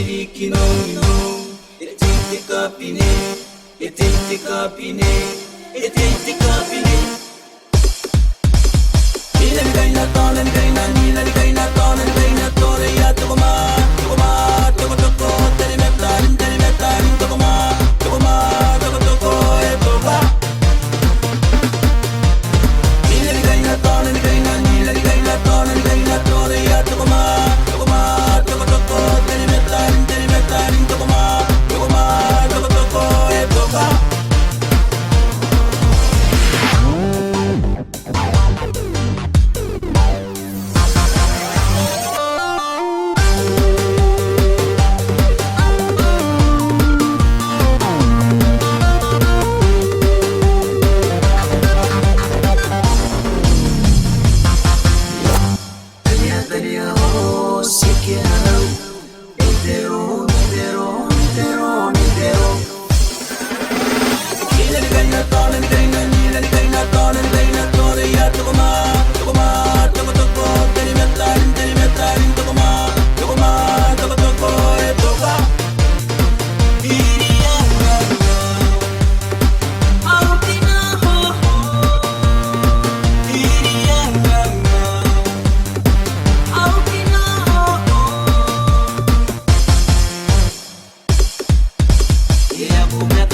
no. It ain't the company. It ain't the company. It ain't the company. Nila ni kaina tona ni kaina nila ni kaina tona ni kaina tore ya tokoma toko toko teri metan tokoma toko toko e toka. Nila ni kaina tona ni kaina nila ni kaina tona ni kaina tore ya tokoma toko toko teri metan tokoma toko toko e toka. Yeah,